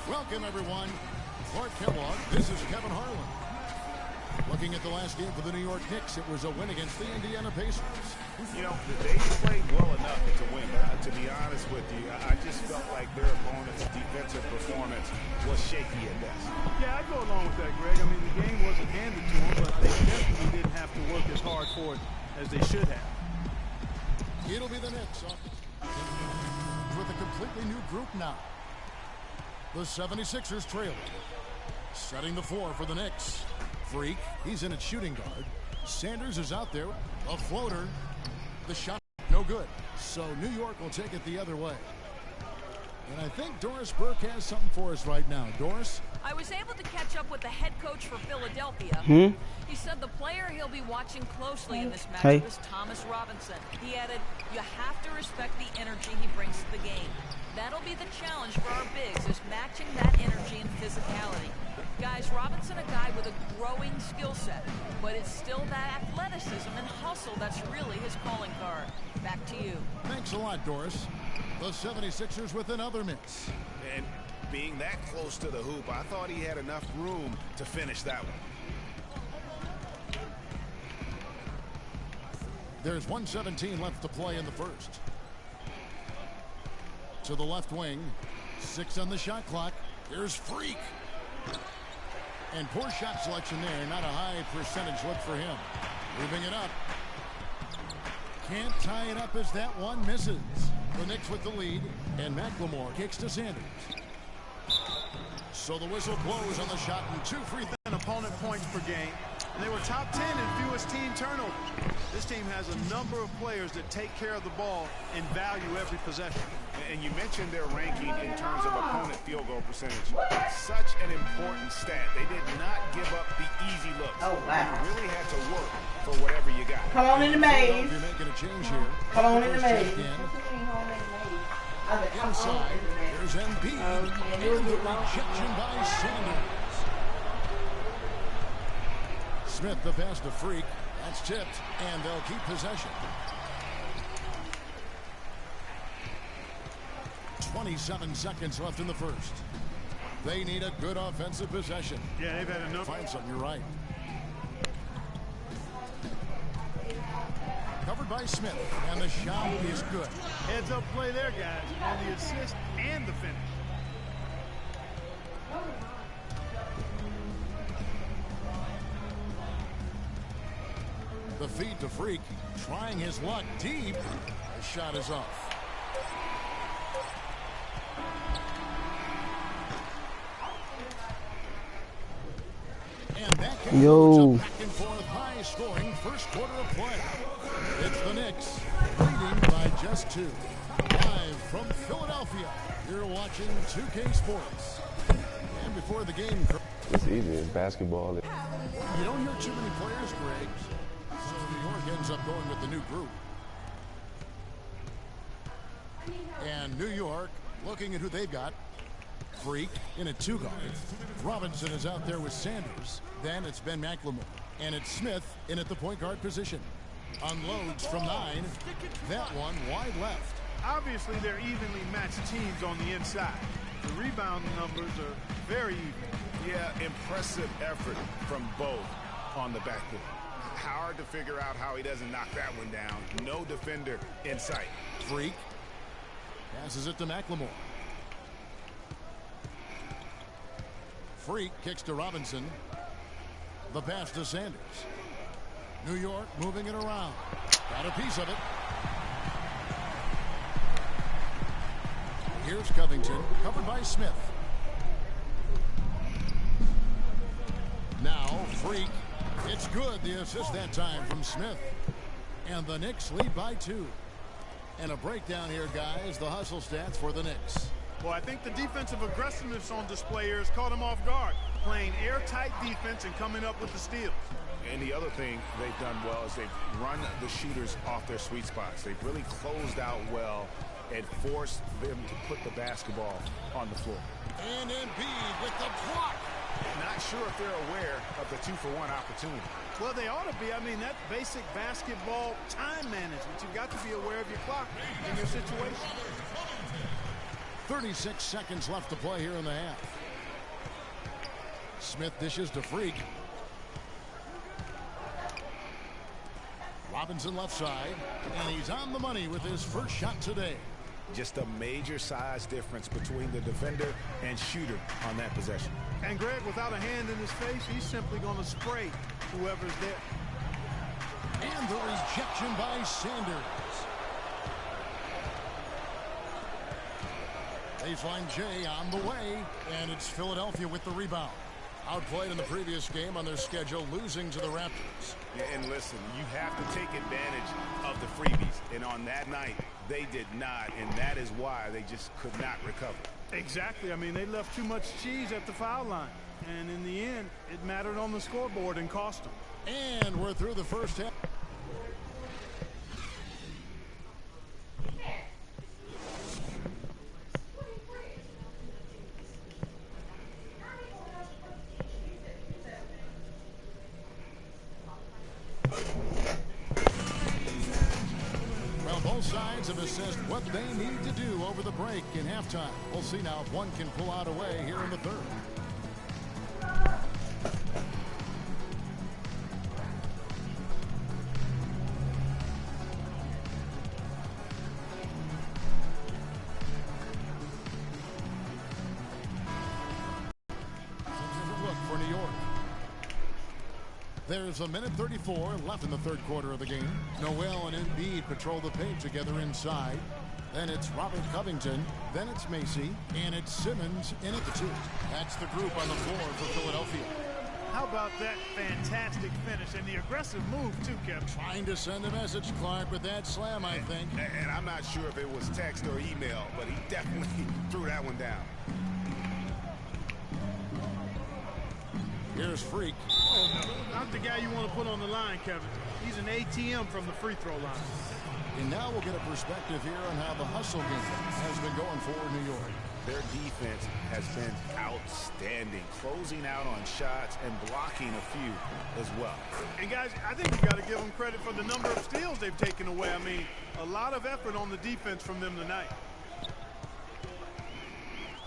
Welcome, everyone. Clark Kellogg, this is Kevin Harlan. Looking at the last game for the New York Knicks, it was a win against the Indiana Pacers. You know, they played well enough to win, but to be honest with you, I just felt like their opponent's defensive performance was shaky at best. Yeah, I go along with that, Greg. I mean, the game wasn't handed to them, but they definitely didn't have to work as hard for it as they should have. It'll be the Knicks with a completely new group now. The 76ers trailing. Setting the floor for the Knicks. Freak, he's in at shooting guard. Sanders is out there. A floater. The shot, no good. So New York will take it the other way. And I think Doris Burke has something for us right now. Doris? I was able to catch up with the head coach for Philadelphia. He said the player he'll be watching closely in this matchup is Thomas Robinson. He added, you have to respect the energy he brings to the game. That'll be the challenge for our bigs, is matching that energy and physicality. Guys, Robinson, a guy with a growing skill set, but it's still that athleticism and hustle that's really his calling card. Back to you. Thanks a lot, Doris. The 76ers with another miss. And being that close to the hoop, I thought he had enough room to finish that one. There's 1:17 left to play in the first. To the left wing. 6 on the shot clock. Here's Freak. And poor shot selection there. Not a high percentage look for him. Moving it up. Can't tie it up as that one misses. The Knicks with the lead. And McLemore kicks to Sanders. So the whistle blows on the shot and 2 free throws. Opponent points per game. And they were top 10 in fewest team turnovers. This team has a number of players that take care of the ball and value every possession. And you mentioned their ranking in terms of opponent field goal percentage. Such an important stat. They did not give up the easy looks. Oh, wow. You really had to work for whatever you got. Come on in the maze. You're making a change here. Come on in the maze. Inside, there's Embiid. And the rejection by Sanders. Smith, the pass to Freak. That's tipped, and they'll keep possession. 27 seconds left in the first. They need a good offensive possession. Yeah, they've had enough. Find something, you're right. Covered by Smith, and the shot is good. Heads up play there, guys, on the assist and the finish. The feed to Freak, trying his luck deep. The shot is off. And that can go back and forth, high-scoring first quarter of play. It's the Knicks leading by just 2. Live from Philadelphia, you're watching 2K Sports. And before the game, it's easy. It's basketball. You don't hear too many players, Greg. So New York ends up going with the new group. And New York, looking at who they've got. Freak in a 2-guard. Robinson is out there with Sanders. Then it's Ben McLemore. And it's Smith in at the point guard position. Unloads from 9. That one wide left. Obviously, they're evenly matched teams on the inside. The rebound numbers are very even. Yeah, impressive effort from both on the backboard. Hard to figure out how he doesn't knock that one down. No defender in sight. Freak passes it to McLemore. Freak kicks to Robinson. The pass to Sanders. New York moving it around. Got a piece of it. Here's Covington, covered by Smith. Now Freak. It's good. The assist that time from Smith. And the Knicks lead by 2. And a breakdown here, guys. The hustle stats for the Knicks. Well, I think the defensive aggressiveness on display here has caught them off guard. Playing airtight defense and coming up with the steals. And the other thing they've done well is they've run the shooters off their sweet spots. They've really closed out well and forced them to put the basketball on the floor. And Embiid with the block. Not sure if they're aware of the 2-for-1 opportunity. Well, they ought to be. I mean, that's basic basketball time management. You've got to be aware of your clock in your situation. 36 seconds left to play here in the half. Smith dishes to Freak. Robinson left side, and he's on the money with his first shot today. Just a major size difference between the defender and shooter on that possession. And Greg, without a hand in his face, he's simply going to spray whoever's there. And the rejection by Sanders. Baseline J on the way, and it's Philadelphia with the rebound. Outplayed in the previous game on their schedule, losing to the Raptors. Yeah, and listen, you have to take advantage of the freebies. And on that night, they did not, and that is why they just could not recover. Exactly. I mean, they left too much cheese at the foul line. And in the end, it mattered on the scoreboard and cost them. And we're through the first half. Both sides have assessed what they need to do over the break in halftime. We'll see now if one can pull out a way here in the third. Look for New York. There's a minute 34 left in the third quarter of the game. Noel and Embiid patrol the paint together inside. Then it's Robert Covington. Then it's Macy. And it's Simmons in at the 2. That's the group on the floor for Philadelphia. How about that fantastic finish and the aggressive move, too, Kevin? Trying to send a message, Clark, with that slam, I think. And I'm not sure if it was text or email, but he definitely threw that one down. Here's Freak. Oh, no. Not the guy you want to put on the line, Kevin. He's an ATM from the free throw line. And now we'll get a perspective here on how the hustle game has been going for New York. Their defense has been outstanding, closing out on shots and blocking a few as well. And guys, I think you got to give them credit for the number of steals they've taken away. I mean, a lot of effort on the defense from them tonight.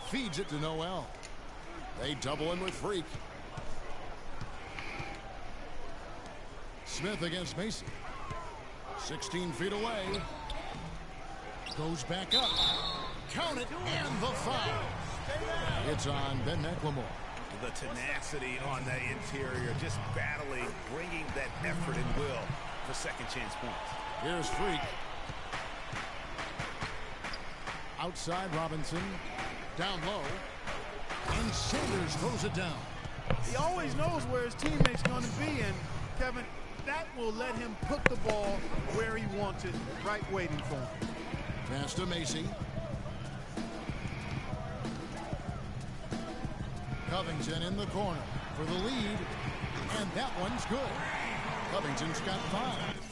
Feeds it to Noel. They double him with Freak. Smith against Macy. 16 feet away. Goes back up. Count it, and the foul. It's on BLACKMOB. The tenacity on the interior, just battling, bringing that effort and will for second chance points. Here's Freak. Outside Robinson. Down low. And Sanders throws it down. He always knows where his teammate's going to be, and Kevin, that will let him put the ball where he wants it, right waiting for him. Pass to Macy. Covington in the corner for the lead, and that one's good. Covington's got 5.